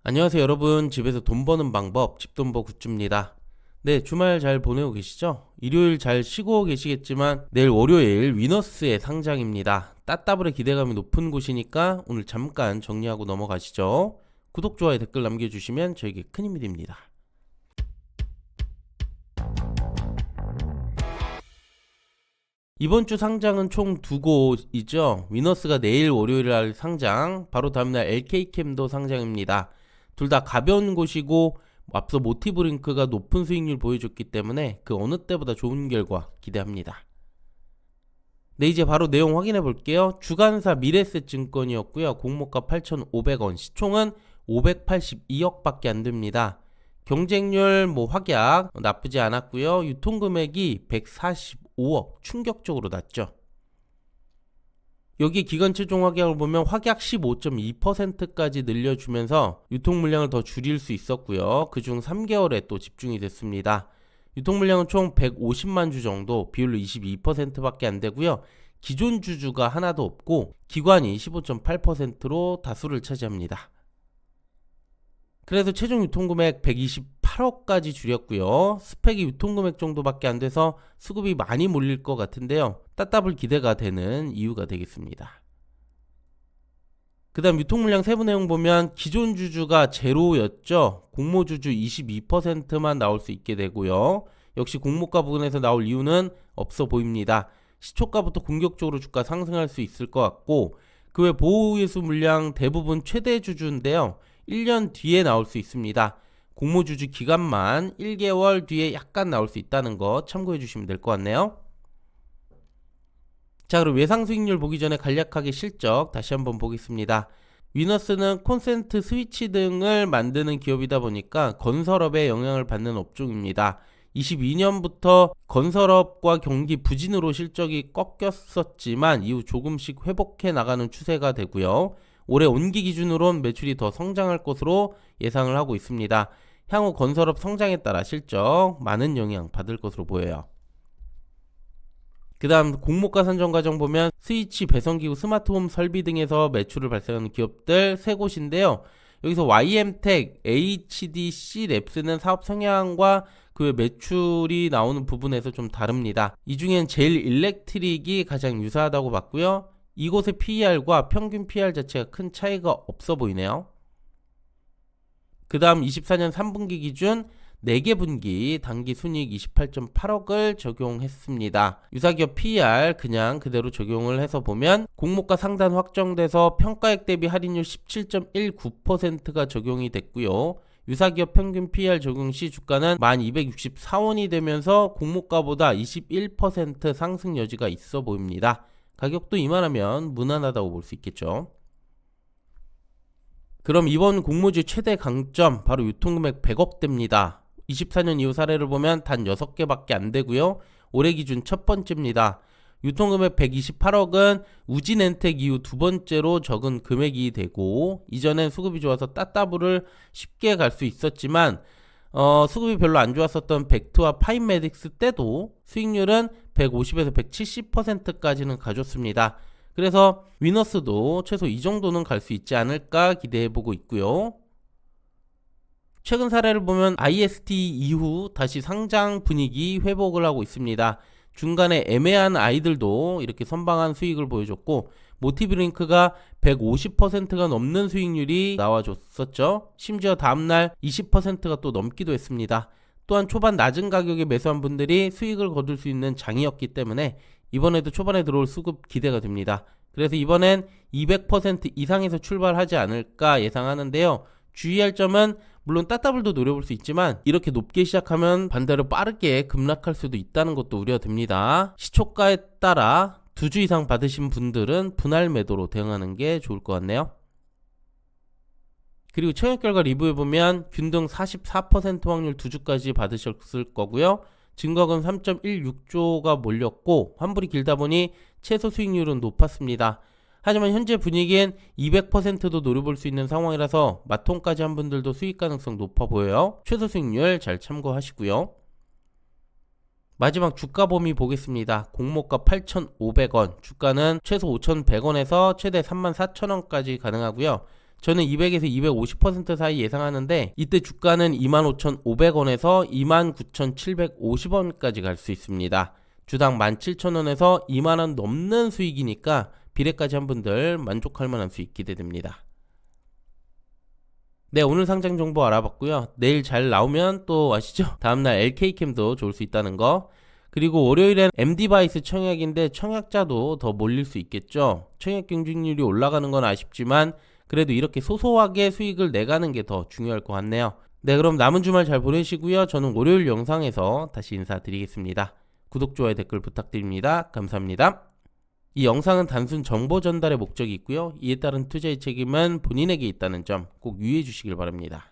안녕하세요 여러분. 집에서 돈 버는 방법 집돈버 굿즈입니다. 네, 주말 잘 보내고 계시죠? 일요일 잘 쉬고 계시겠지만 내일 월요일 위너스의 상장입니다. 따따블의 기대감이 높은 곳이니까 오늘 잠깐 정리하고 넘어가시죠. 구독, 좋아요, 댓글 남겨주시면 저에게 큰 힘이 됩니다. 이번 주 상장은 총 두 곳이죠. 위너스가 내일 월요일 날 상장, 바로 다음날 LK캠도 상장입니다. 둘 다 가벼운 곳이고 앞서 모티브링크가 높은 수익률 보여줬기 때문에 그 어느 때보다 좋은 결과 기대합니다. 네, 이제 바로 내용 확인해 볼게요. 주간사 미래에셋증권이었고요. 공모가 8,500원, 시총은 582억밖에 안 됩니다. 경쟁률 확약 나쁘지 않았고요. 유통금액이 145억, 충격적으로 낮죠. 여기 기간 최종 확약을 보면 확약 15.2%까지 늘려주면서 유통 물량을 더 줄일 수 있었고요. 그중 3개월에 또 집중이 됐습니다. 유통 물량은 총 150만 주 정도, 비율로 22%밖에 안 되고요. 기존 주주가 하나도 없고 기관이 15.8%로 다수를 차지합니다. 그래서 최종 유통금액 128억까지 줄였고요. 스펙이 유통금액 정도밖에 안 돼서 수급이 많이 몰릴 것 같은데요. 따따블 기대가 되는 이유가 되겠습니다. 그 다음 유통물량 세부 내용 보면 기존 주주가 제로였죠. 공모주주 22%만 나올 수 있게 되고요. 역시 공모가 부분에서 나올 이유는 없어 보입니다. 시초가부터 공격적으로 주가 상승할 수 있을 것 같고, 그 외 보호예수 물량 대부분 최대 주주인데요. 1년 뒤에 나올 수 있습니다. 공모주주 기간만 1개월 뒤에 약간 나올 수 있다는 거 참고해 주시면 될 것 같네요. 자, 그럼 예상 수익률 보기 전에 간략하게 실적 다시 한번 보겠습니다. 위너스는 콘센트 스위치 등을 만드는 기업이다 보니까 건설업에 영향을 받는 업종입니다. 22년부터 건설업과 경기 부진으로 실적이 꺾였었지만 이후 조금씩 회복해 나가는 추세가 되고요. 올해 온기 기준으론 매출이 더 성장할 것으로 예상을 하고 있습니다. 향후 건설업 성장에 따라 실적 많은 영향 받을 것으로 보여요. 그 다음 공모가 선정 과정 보면 스위치, 배선기구, 스마트홈 설비 등에서 매출을 발생하는 기업들 세 곳인데요. 여기서 YM텍, HDC 랩스는 사업 성향과 그 매출이 나오는 부분에서 좀 다릅니다. 이 중엔 제일 일렉트릭이 가장 유사하다고 봤고요. 이곳의 PER과 평균 PER 자체가 큰 차이가 없어 보이네요. 그 다음 24년 3분기 기준 4개 분기 단기 순이익 28.8억을 적용했습니다. 유사기업 PER 그냥 그대로 적용을 해서 보면 공모가 상단 확정돼서 평가액 대비 할인율 17.19%가 적용이 됐고요. 유사기업 평균 PER 적용 시 주가는 1264원이 되면서 공모가보다 21% 상승 여지가 있어 보입니다. 가격도 이만하면 무난하다고 볼 수 있겠죠. 그럼 이번 공모주의 최대 강점 바로 유통금액 100억대입니다. 24년 이후 사례를 보면 단 6개밖에 안 되고요. 올해 기준 첫 번째입니다. 유통금액 128억은 우진엔텍 이후 두 번째로 적은 금액이 되고, 이전엔 수급이 좋아서 따따블을 쉽게 갈 수 있었지만 수급이 별로 안 좋았었던 벡트와 파인메딕스 때도 수익률은 150에서 170%까지는 가졌습니다. 그래서 위너스도 최소 이 정도는 갈 수 있지 않을까 기대해보고 있고요. 최근 사례를 보면 IST 이후 다시 상장 분위기 회복을 하고 있습니다. 중간에 애매한 아이들도 이렇게 선방한 수익을 보여줬고, 모티브링크가 150%가 넘는 수익률이 나와줬었죠. 심지어 다음날 20%가 또 넘기도 했습니다. 또한 초반 낮은 가격에 매수한 분들이 수익을 거둘 수 있는 장이었기 때문에 이번에도 초반에 들어올 수급 기대가 됩니다. 그래서 이번엔 200% 이상에서 출발하지 않을까 예상하는데요. 주의할 점은 물론 따따블도 노려볼 수 있지만 이렇게 높게 시작하면 반대로 빠르게 급락할 수도 있다는 것도 우려됩니다. 시초가에 따라 2주 이상 받으신 분들은 분할 매도로 대응하는 게 좋을 것 같네요. 그리고 청약 결과 리뷰해보면 균등 44% 확률 2주까지 받으셨을 거고요. 증거금 3.16조가 몰렸고 환불이 길다 보니 최소 수익률은 높았습니다. 하지만 현재 분위기엔 200%도 노려볼 수 있는 상황이라서 마통까지 한 분들도 수익 가능성 높아 보여요. 최소 수익률 잘 참고하시고요. 마지막 주가 범위 보겠습니다. 공모가 8,500원, 주가는 최소 5,100원에서 최대 34,000원까지 가능하고요. 저는 200에서 250% 사이 예상하는데 이때 주가는 25,500원에서 29,750원까지 갈 수 있습니다. 주당 17,000원에서 2만원 넘는 수익이니까 비례까지 한 분들 만족할 만한 수익 기대됩니다. 네, 오늘 상장 정보 알아봤고요. 내일 잘 나오면 또 아시죠? 다음날 LK캠도 좋을 수 있다는 거. 그리고 월요일엔 MD바이스 청약인데 청약자도 더 몰릴 수 있겠죠. 청약 경쟁률이 올라가는 건 아쉽지만 그래도 이렇게 소소하게 수익을 내가는 게 더 중요할 것 같네요. 네, 그럼 남은 주말 잘 보내시고요. 저는 월요일 영상에서 다시 인사드리겠습니다. 구독, 좋아요, 댓글 부탁드립니다. 감사합니다. 이 영상은 단순 정보 전달의 목적이 있고요. 이에 따른 투자의 책임은 본인에게 있다는 점 꼭 유의해 주시길 바랍니다.